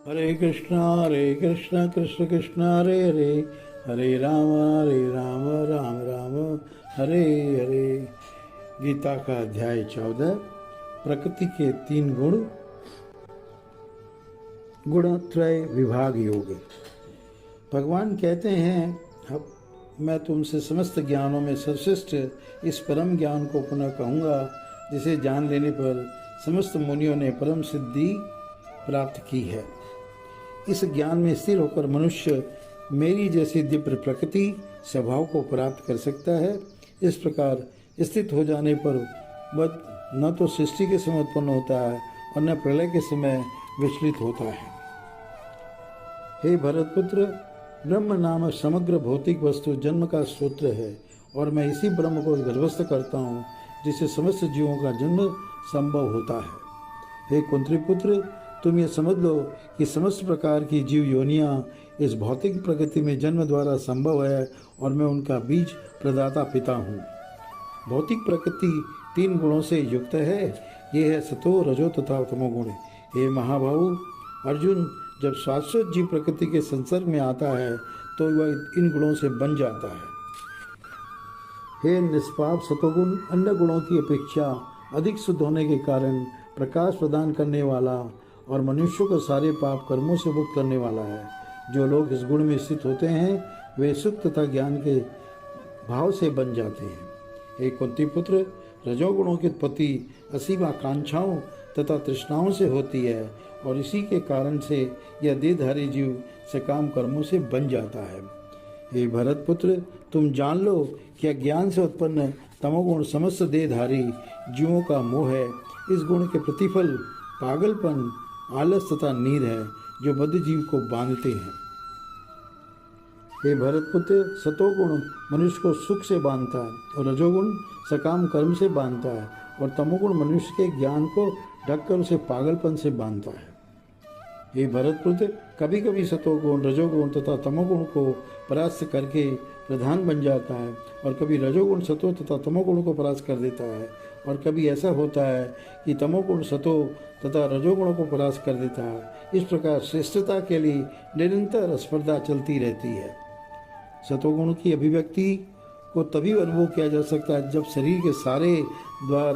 हरे कृष्णा कृष्ण कृष्ण हरे हरे, हरे राम राम राम हरे हरे। गीता का अध्याय 14, प्रकृति के 3 गुण, गुणत्रय विभाग योग। भगवान कहते हैं, मैं तुमसे समस्त ज्ञानों में सर्वश्रेष्ठ इस परम ज्ञान को पुनः कहूँगा, जिसे जान लेने पर समस्त मुनियों ने परम सिद्धि प्राप्त की है। इस ज्ञान में स्थिर होकर मनुष्य मेरी जैसी दिव्य प्रकृति स्वभाव को प्राप्त कर सकता है। इस प्रकार स्थित हो जाने पर वह न तो सृष्टि के समय उत्पन्न होता है और न प्रलय के समय विचलित होता है। हे भरतपुत्र, ब्रह्म नाम समग्र भौतिक वस्तु जन्म का सूत्र है और मैं इसी ब्रह्म को गर्भस्थ करता हूँ, जिससे समस्त जीवों का जन्म संभव होता है। हे कुंती पुत्र, तुम ये समझ लो कि समस्त प्रकार की जीव योनियाँ इस भौतिक प्रकृति में जन्म द्वारा संभव है और मैं उनका बीज प्रदाता पिता हूँ। भौतिक प्रकृति 3 गुणों से युक्त है। ये है सतो, रजो तथा तमोगुण। हे महाबाहु अर्जुन, जब शाश्वत जीव प्रकृति के संसर्ग में आता है तो वह इन गुणों से बन जाता है। हे निष्पाप सतोगुण, अन्य गुणों की अपेक्षा अधिक शुद्ध होने के कारण प्रकाश प्रदान करने वाला और मनुष्यों को सारे पाप कर्मों से मुक्त करने वाला है। जो लोग इस गुण में स्थित होते हैं वे सुख तथा ज्ञान के भाव से बन जाते हैं। हे कुंती पुत्र, रजोगुणों की उत्पत्ति असीम आकांक्षाओं तथा तृष्णाओं से होती है और इसी के कारण से यह देहधारी जीव सकाम कर्मों से बन जाता है। हे भरत पुत्र, तुम जान लो कि अज्ञान से उत्पन्न तमोगुण समस्त देहधारी जीवों का मोह है। इस गुण के प्रतिफल पागलपन, आलस तथा नींद है, जो बद्ध जीव को बांधते हैं। हे भरतपुत्र, सतोगुण मनुष्य को सुख से बांधता है और रजोगुण सकाम कर्म से बांधता है और तमोगुण मनुष्य के ज्ञान को ढककर उसे पागलपन से बांधता है। हे भरतपुत्र, कभी कभी सतोगुण रजोगुण तथा तमोगुण को परास्त करके प्रधान बन जाता है और कभी रजोगुण सतो तथा तमोगुण को परास्त कर देता है और कभी ऐसा होता है कि तमोगुण सतो तथा रजोगुणों को परास्त कर देता है। इस प्रकार श्रेष्ठता के लिए निरंतर स्पर्धा चलती रहती है। सतोगुण की अभिव्यक्ति को तभी अनुभव किया जा सकता है जब शरीर के सारे द्वार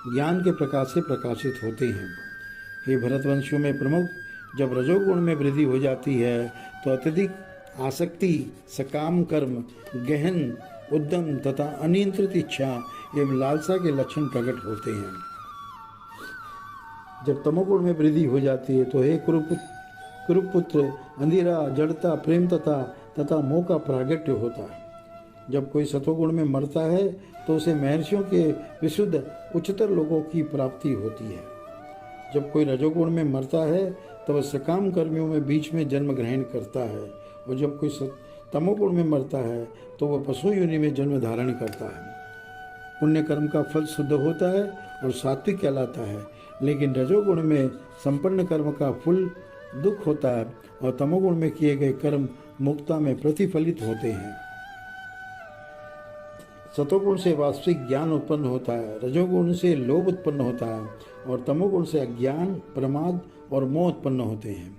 ज्ञान के प्रकाश से प्रकाशित होते हैं। हे भरतवंशियों में प्रमुख, जब रजोगुण में वृद्धि हो जाती है तो अत्यधिक आसक्ति, सकाम कर्म, गहन उद्यम तथा अनियंत्रित इच्छा एवं लालसा के लक्षण प्रकट होते हैं। जब तमोगुण में वृद्धि हो जाती है तो हे कुरुपुत्र, अंधेरा, जड़ता, प्रेम तथा मोह का प्रागट्य होता है। जब कोई सतोगुण में मरता है तो उसे महर्षियों के विशुद्ध उच्चतर लोगों की प्राप्ति होती है। जब कोई रजोगुण में मरता है तो वह सकाम कर्मियों में बीच में जन्म ग्रहण करता है और जब कोई तमोगुण में मरता है तो वह पशु योनि में जन्म धारण करता है। पुण्य कर्म का फल शुद्ध होता है और सात्विक कहलाता है, लेकिन रजोगुण में संपन्न कर्म का फल दुख होता है और तमोगुण में किए गए कर्म मुक्ता में प्रतिफलित होते हैं। सतोगुण से वास्तविक ज्ञान उत्पन्न होता है, रजोगुण से लोभ उत्पन्न होता है और तमोगुण से अज्ञान, प्रमाद और मोह उत्पन्न होते हैं।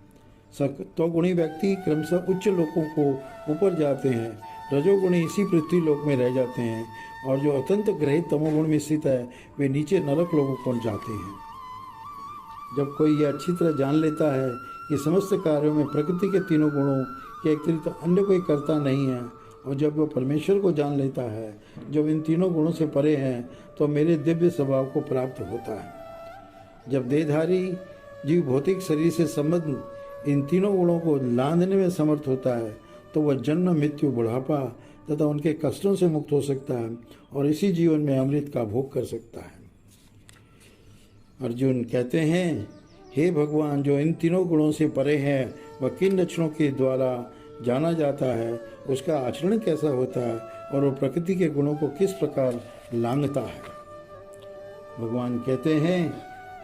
सतोगुणी व्यक्ति क्रमशः उच्च लोकों को ऊपर जाते हैं, रजोगुणी इसी पृथ्वी लोक में रह जाते हैं और जो अत्यंत ग्रहित तमोगुण में स्थित है वे नीचे नरक लोगों को पहुंच जाते हैं। जब कोई यह अच्छी तरह जान लेता है कि समस्त कार्यों में प्रकृति के 3 गुणों के अतिरिक्त अन्य कोई करता नहीं है और जब वह परमेश्वर को जान लेता है जो इन 3 गुणों से परे हैं, तो मेरे दिव्य स्वभाव को प्राप्त होता है। जब देहधारी जीव भौतिक शरीर से संबद्ध इन 3 गुणों को लांघने में समर्थ होता है तो वह जन्म, मृत्यु, बुढ़ापा तथा उनके कष्टों से मुक्त हो सकता है और इसी जीवन में अमृत का भोग कर सकता है। अर्जुन कहते हैं, हे भगवान, जो इन 3 गुणों से परे है वह किन लक्षणों के द्वारा जाना जाता है, उसका आचरण कैसा होता है और वह प्रकृति के गुणों को किस प्रकार लांघता है। भगवान कहते हैं,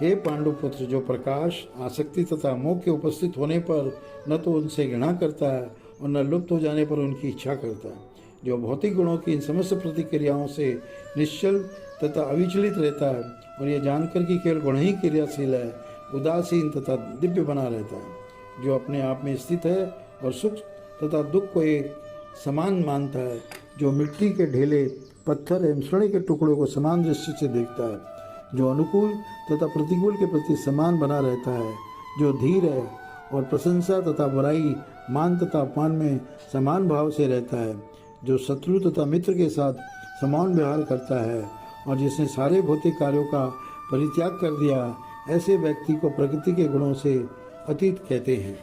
हे पांडुपुत्र, जो प्रकाश, आसक्ति तथा मोह के उपस्थित होने पर न तो उनसे घृणा करता है और न लुप्त हो जाने पर उनकी इच्छा करता है, जो भौतिक गुणों की इन समस्त प्रतिक्रियाओं से निश्चल तथा अविचलित रहता है और यह जानकर कि केवल गुण ही क्रियाशील है, उदासीन तथा दिव्य बना रहता है, जो अपने आप में स्थित है और सुख तथा दुख को एक समान मानता है, जो मिट्टी के ढेले, पत्थर एवं स्वर्ण के टुकड़ों को समान दृष्टि से देखता है, जो अनुकूल तथा प्रतिकूल के प्रति समान बना रहता है, जो धीर है और प्रशंसा तथा बुराई, मान तथा अपमान में समान भाव से रहता है, जो शत्रु तथा मित्र के साथ समान व्यवहार करता है और जिसने सारे भौतिक कार्यों का परित्याग कर दिया, ऐसे व्यक्ति को प्रकृति के गुणों से अतीत कहते हैं।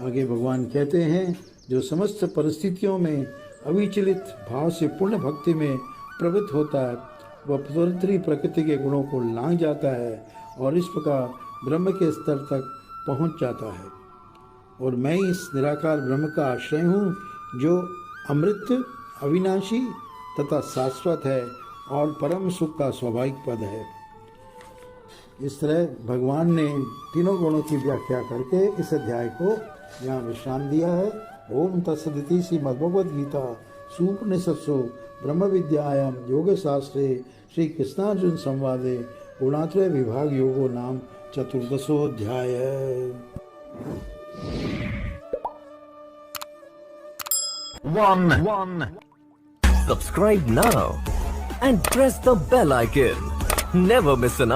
आगे भगवान कहते हैं, जो समस्त परिस्थितियों में अविचलित भाव से पूर्ण भक्ति में प्रवृत्त होता है, वह स्वतंत्री प्रकृति के गुणों को लांघ जाता है और इस प्रकार ब्रह्म के स्तर तक पहुंच जाता है। और मैं इस निराकार ब्रह्म का आश्रय हूँ, जो अमृत, अविनाशी तथा शाश्वत है और परम सुख का स्वाभाविक पद है। इस तरह भगवान ने तीनों गुणों की व्याख्या करके इस अध्याय को यहाँ विश्राम दिया है। ओम तत्सदिति श्रीमद्भगवद गीता सुपनिषत्सु ब्रह्म विद्यायाम योग शास्त्रे श्री कृष्णार्जुन संवादे गुणात्रय विभाग योगो नाम चतुर्दशोऽध्याय। One. Subscribe now and press the bell icon. Never miss an